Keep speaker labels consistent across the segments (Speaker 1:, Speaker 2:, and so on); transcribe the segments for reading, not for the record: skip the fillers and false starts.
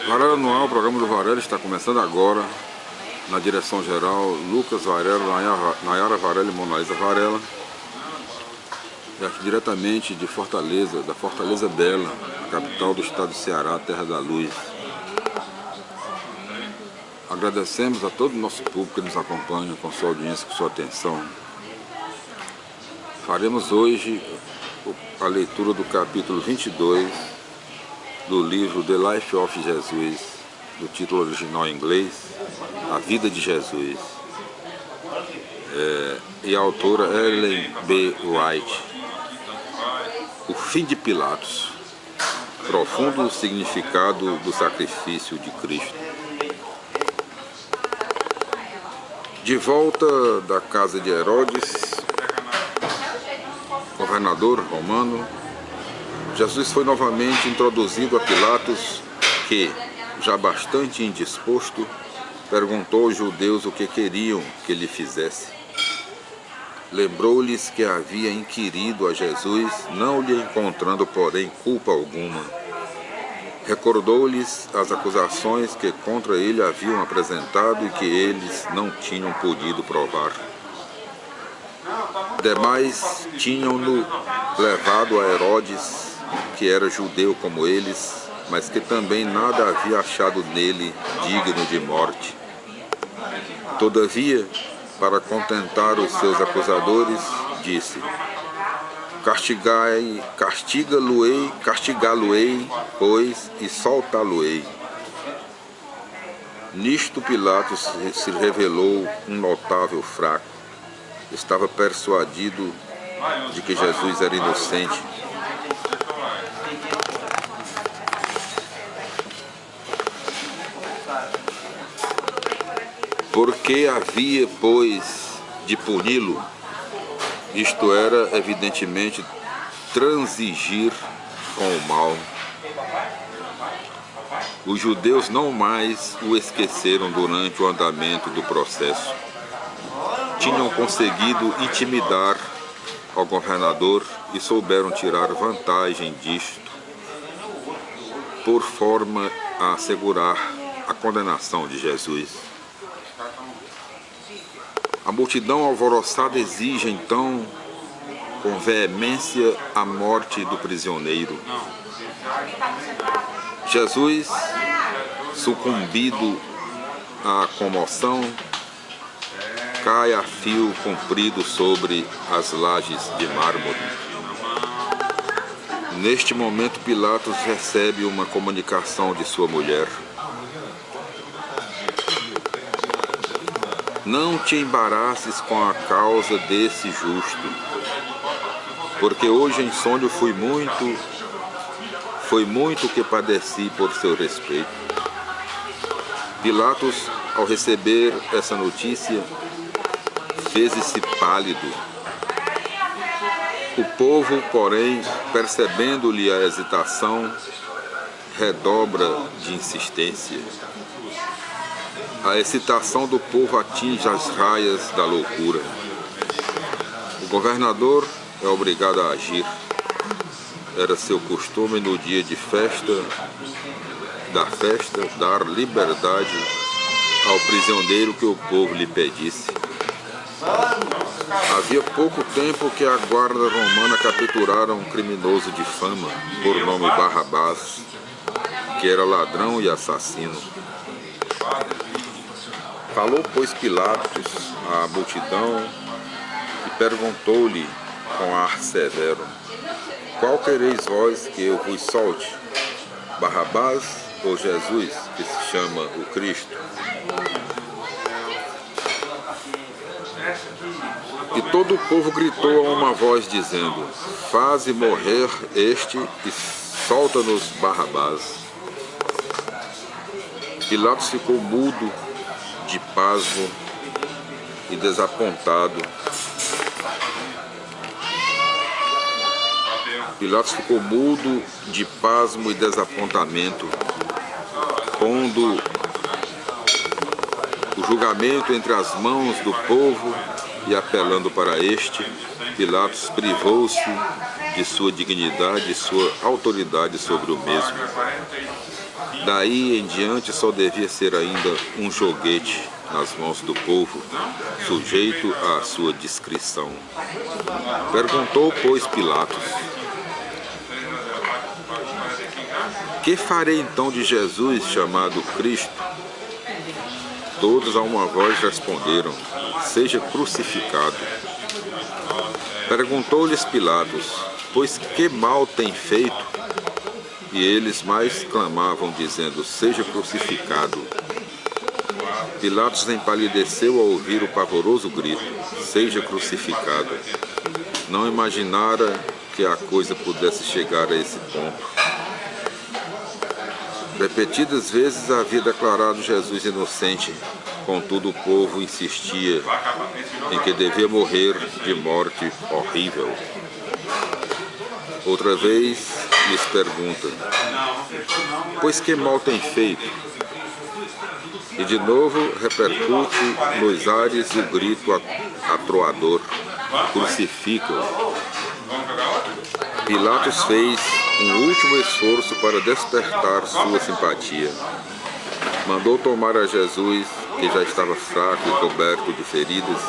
Speaker 1: Varela no ar, o programa do Varela está começando agora. Na direção geral, Lucas Varela, Nayara Varela e Mona Lisa Varela. E aqui diretamente de Fortaleza, da Fortaleza Bela, a capital do estado do Ceará, terra da luz. Agradecemos a todo o nosso público que nos acompanha, com sua audiência, com sua atenção. Faremos hoje a leitura do capítulo 22 do livro The Life of Jesus, do título original em inglês, A Vida de Jesus. E a autora Ellen B. White. O fim de Pilatos. Profundo significado do sacrifício de Cristo. De volta da casa de Herodes, governador romano, Jesus foi novamente introduzido a Pilatos, que, já bastante indisposto, perguntou aos judeus o que queriam que lhe fizesse. Lembrou-lhes que havia inquirido a Jesus, não lhe encontrando, porém, culpa alguma. Recordou-lhes as acusações que contra ele haviam apresentado e que eles não tinham podido provar. Demais tinham-no levado a Herodes, que era judeu como eles, mas que também nada havia achado nele digno de morte. Todavia, para contentar os seus acusadores, disse: castigá-lo-ei, pois, e soltá-lo-ei. Nisto Pilatos se revelou um notável fraco. Estava persuadido de que Jesus era inocente. Porque havia, pois, de puni-lo, isto era, evidentemente, transigir com o mal. Os judeus não mais o esqueceram durante o andamento do processo. Tinham conseguido intimidar ao governador e souberam tirar vantagem disto, por forma a assegurar a condenação de Jesus. A multidão alvoroçada exige, então, com veemência, a morte do prisioneiro. Jesus, sucumbido à comoção, cai a fio comprido sobre as lajes de mármore. Neste momento, Pilatos recebe uma comunicação de sua mulher. Não te embaraçes com a causa desse justo, porque hoje em sonho foi muito que padeci por seu respeito. Pilatos, ao receber essa notícia, fez-se pálido. O povo, porém, percebendo-lhe a hesitação, redobra de insistência. A excitação do povo atinge as raias da loucura. O governador é obrigado a agir. Era seu costume no dia de dar liberdade ao prisioneiro que o povo lhe pedisse. Havia pouco tempo que a guarda romana capturara um criminoso de fama, por nome Barrabás, que era ladrão e assassino. Falou, pois, Pilatos à multidão e perguntou-lhe com ar severo: qual quereis vós que eu vos solte? Barrabás ou Jesus, que se chama o Cristo? E todo o povo gritou a uma voz, dizendo: faze morrer este e solta-nos Barrabás. Pilatos ficou mudo, de pasmo e desapontado. Pilatos ficou mudo, de pasmo e desapontamento, pondo o julgamento entre as mãos do povo e apelando para este. Pilatos privou-se de sua dignidade e sua autoridade sobre o mesmo. Daí em diante só devia ser ainda um joguete nas mãos do povo, sujeito à sua discrição. Perguntou, pois, Pilatos: que farei então de Jesus chamado Cristo? Todos a uma voz responderam: seja crucificado. Perguntou-lhes Pilatos: pois que mal tem feito? E eles mais clamavam, dizendo: seja crucificado. Pilatos empalideceu ao ouvir o pavoroso grito: seja crucificado. Não imaginara que a coisa pudesse chegar a esse ponto. Repetidas vezes havia declarado Jesus inocente, contudo o povo insistia em que devia morrer de morte horrível. Outra vez lhes pergunta: pois que mal tem feito? E de novo repercute nos ares o grito atroador: crucifica-o. Pilatos fez um último esforço para despertar sua simpatia. Mandou tomar a Jesus, que já estava fraco e coberto de feridas,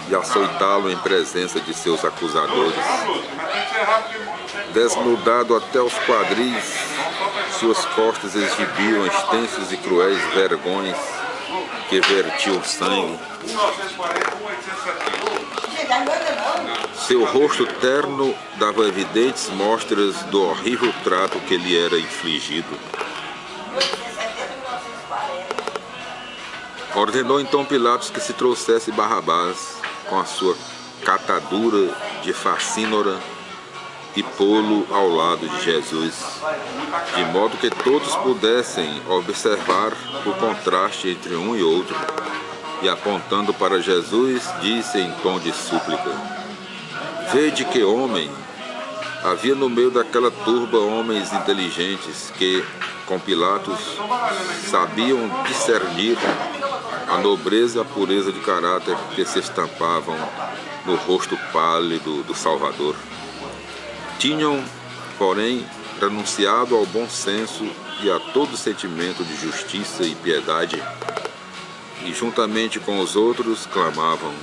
Speaker 1: e açoitá-lo em presença de seus acusadores. Desnudado até os quadris, suas costas exibiam extensos e cruéis vergões que vertiam sangue. Seu rosto terno dava evidentes mostras do horrível trato que lhe era infligido. Ordenou então Pilatos que se trouxesse Barrabás com a sua catadura de facínora e pô-lo ao lado de Jesus, de modo que todos pudessem observar o contraste entre um e outro. E apontando para Jesus, disse em tom de súplica: vede que homem! Havia no meio daquela turba homens inteligentes que, com Pilatos, sabiam discernir a nobreza e a pureza de caráter que se estampavam no rosto pálido do Salvador. Tinham, porém, renunciado ao bom senso e a todo sentimento de justiça e piedade, e juntamente com os outros clamavam: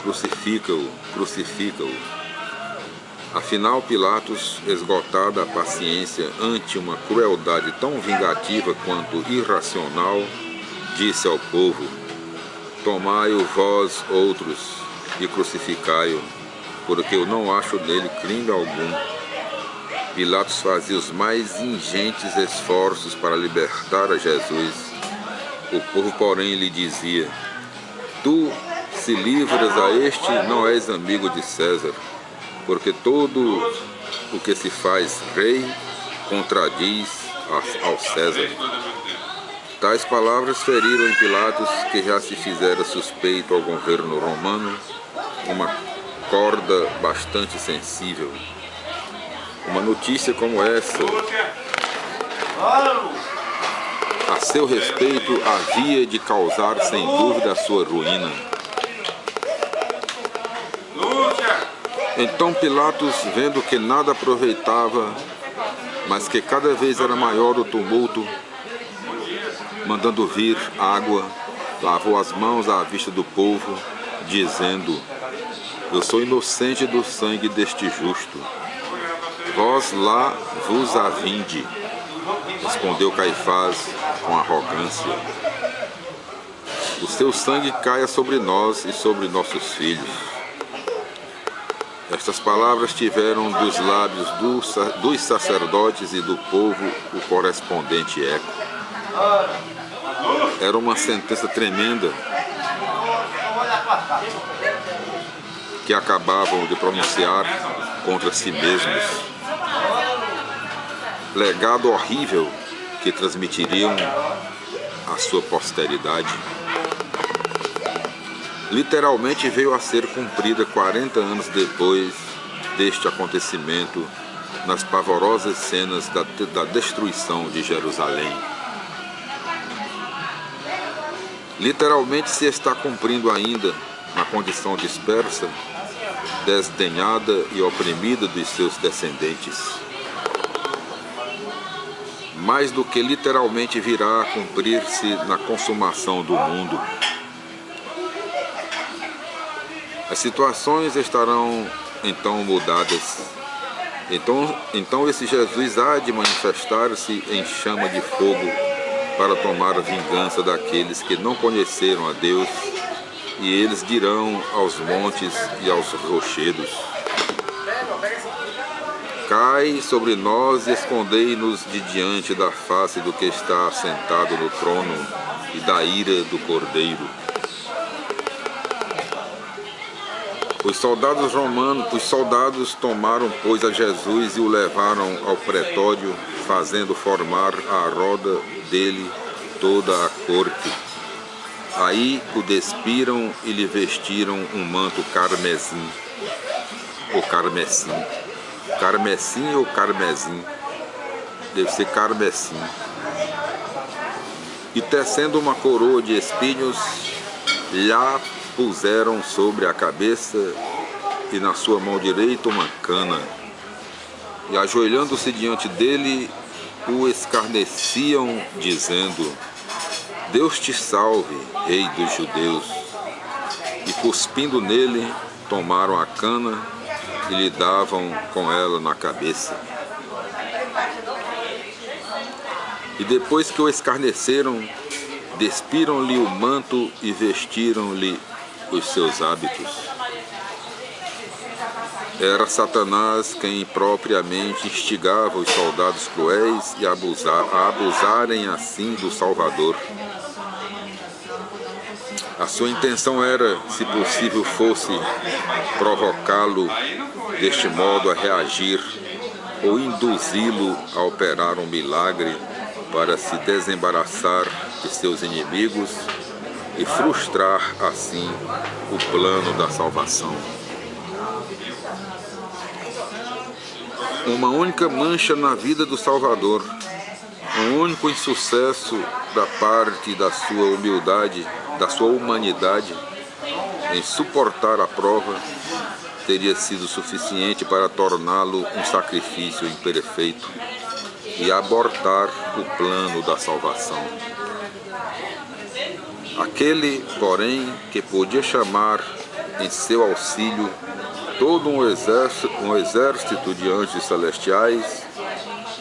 Speaker 1: crucifica-o, crucifica-o. Afinal, Pilatos, esgotada a paciência ante uma crueldade tão vingativa quanto irracional, disse ao povo: tomai-o vós outros e crucificai-o, porque eu não acho nele crime algum. Pilatos fazia os mais ingentes esforços para libertar a Jesus. O povo, porém, lhe dizia: tu, se livras a este, não és amigo de César, porque todo o que se faz rei contradiz ao César. Tais palavras feriram em Pilatos, que já se fizera suspeito ao governo romano, uma corda bastante sensível. Uma notícia como essa, a seu respeito, havia de causar sem dúvida a sua ruína. Então Pilatos, vendo que nada aproveitava, mas que cada vez era maior o tumulto, mandando vir água, lavou as mãos à vista do povo, dizendo: eu sou inocente do sangue deste justo. Vós lá vos avinde, respondeu Caifás com arrogância. O seu sangue caia sobre nós e sobre nossos filhos. Estas palavras tiveram dos lábios dos sacerdotes e do povo o correspondente eco. Era uma sentença tremenda que acabavam de pronunciar contra si mesmos. Legado horrível que transmitiriam à sua posteridade. Literalmente veio a ser cumprida 40 anos depois deste acontecimento, nas pavorosas cenas da destruição de Jerusalém. Literalmente se está cumprindo ainda na condição dispersa, desdenhada e oprimida dos seus descendentes. mais do que literalmente virá a cumprir-se na consumação do mundo. As situações estarão então mudadas. Então esse Jesus há de manifestar-se em chama de fogo para tomar a vingança daqueles que não conheceram a Deus, e eles dirão aos montes e aos rochedos: cai sobre nós e escondei-nos de diante da face do que está assentado no trono e da ira do Cordeiro. Os soldados tomaram, pois, a Jesus e o levaram ao pretório, fazendo formar à roda dele toda a corte. Aí o despiram e lhe vestiram um manto carmesim, ou carmesim. Carmesim ou carmesim? Deve ser carmesim. E tecendo uma coroa de espinhos, lhe puseram sobre a cabeça e na sua mão direita uma cana. E ajoelhando-se diante dele, o escarneciam, dizendo: Deus te salve, Rei dos Judeus. E cuspindo nele, tomaram a cana e lhe davam com ela na cabeça. E depois que o escarneceram, despiram-lhe o manto e vestiram-lhe os seus hábitos. Era Satanás quem propriamente instigava os soldados cruéis a abusarem assim do Salvador. A sua intenção era, se possível fosse, provocá-lo deste modo a reagir ou induzi-lo a operar um milagre para se desembaraçar de seus inimigos e frustrar, assim, o plano da salvação. Uma única mancha na vida do Salvador, um único insucesso da parte da sua humildade, da sua humanidade, em suportar a prova, teria sido suficiente para torná-lo um sacrifício imperfeito e abortar o plano da salvação. Aquele, porém, que podia chamar em seu auxílio todo um exército de anjos celestiais,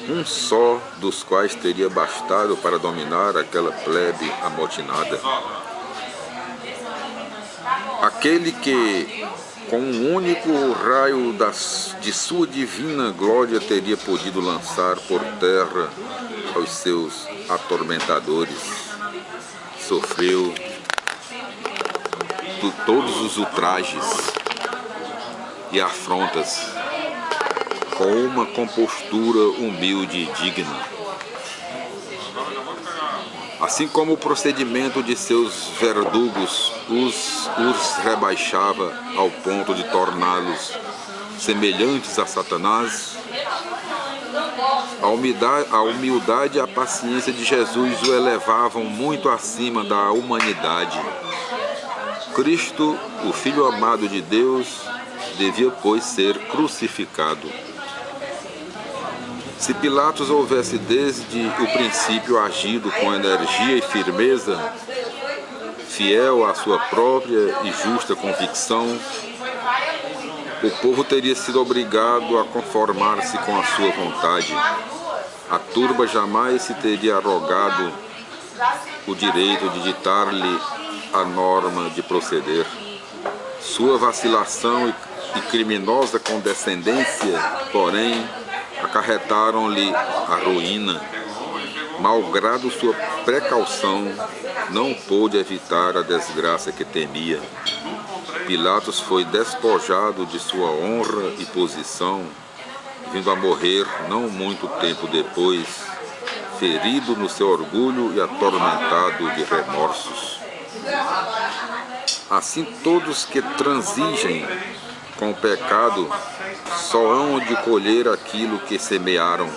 Speaker 1: um só dos quais teria bastado para dominar aquela plebe amotinada. Aquele que, com um único raio de sua divina glória, teria podido lançar por terra aos seus atormentadores, sofreu todos os ultrajes e afrontas com uma compostura humilde e digna. Assim como o procedimento de seus verdugos os rebaixava ao ponto de torná-los semelhantes a Satanás, a humildade e a paciência de Jesus o elevavam muito acima da humanidade. Cristo, o Filho amado de Deus, devia, pois, ser crucificado. Se Pilatos houvesse desde o princípio agido com energia e firmeza, fiel à sua própria e justa convicção, o povo teria sido obrigado a conformar-se com a sua vontade. A turba jamais se teria arrogado o direito de ditar-lhe a norma de proceder. Sua vacilação e criminosa condescendência, porém, acarretaram-lhe a ruína. Malgrado sua precaução, não pôde evitar a desgraça que temia. Pilatos foi despojado de sua honra e posição, vindo a morrer não muito tempo depois, ferido no seu orgulho e atormentado de remorsos. Assim, todos que transigem com o pecado só hão de colher aquilo que semearam.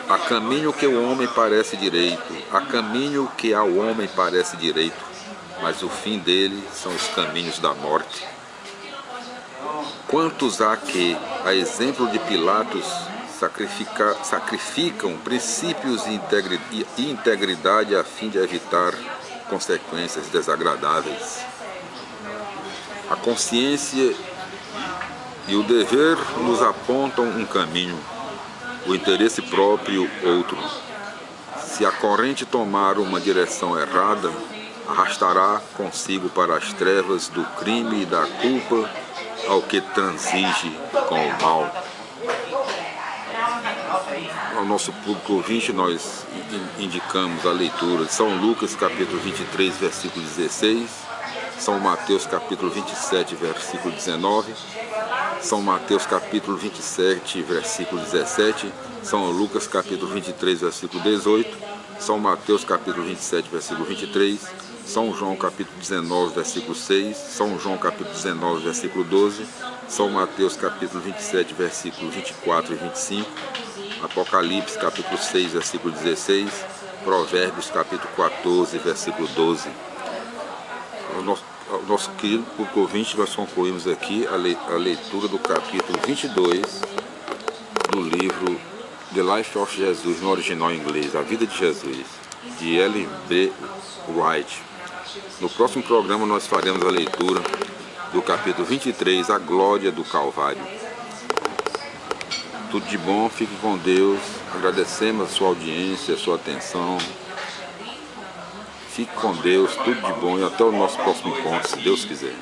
Speaker 1: Há caminho que o homem parece direito, há caminho que ao homem parece direito, mas o fim dele são os caminhos da morte. Quantos há que, a exemplo de Pilatos, sacrificam princípios e integridade a fim de evitar consequências desagradáveis. A consciência e o dever nos apontam um caminho, o interesse próprio outro. Se a corrente tomar uma direção errada, arrastará consigo para as trevas do crime e da culpa ao que transige com o mal. Ao nosso público ouvinte, nós indicamos a leitura de São Lucas, capítulo 23, versículo 16, São Mateus, capítulo 27, versículo 19, São Mateus, capítulo 27, versículo 17, São Lucas, capítulo 23, versículo 18, São Mateus, capítulo 27, versículo 23, São João, capítulo 19, versículo 6, São João, capítulo 19, versículo 12, São Mateus, capítulo 27, versículo 24 e 25, Apocalipse, capítulo 6, versículo 16, Provérbios, capítulo 14, versículo 12. Ao nosso querido público ouvinte, nós concluímos aqui a leitura do capítulo 22 do livro The Life of Jesus, no original em inglês, A Vida de Jesus, de Ellen B. White. No próximo programa nós faremos a leitura do capítulo 23, A Glória do Calvário. Tudo de bom, fique com Deus, agradecemos a sua audiência, a sua atenção. Fique com Deus, tudo de bom e até o nosso próximo encontro, se Deus quiser.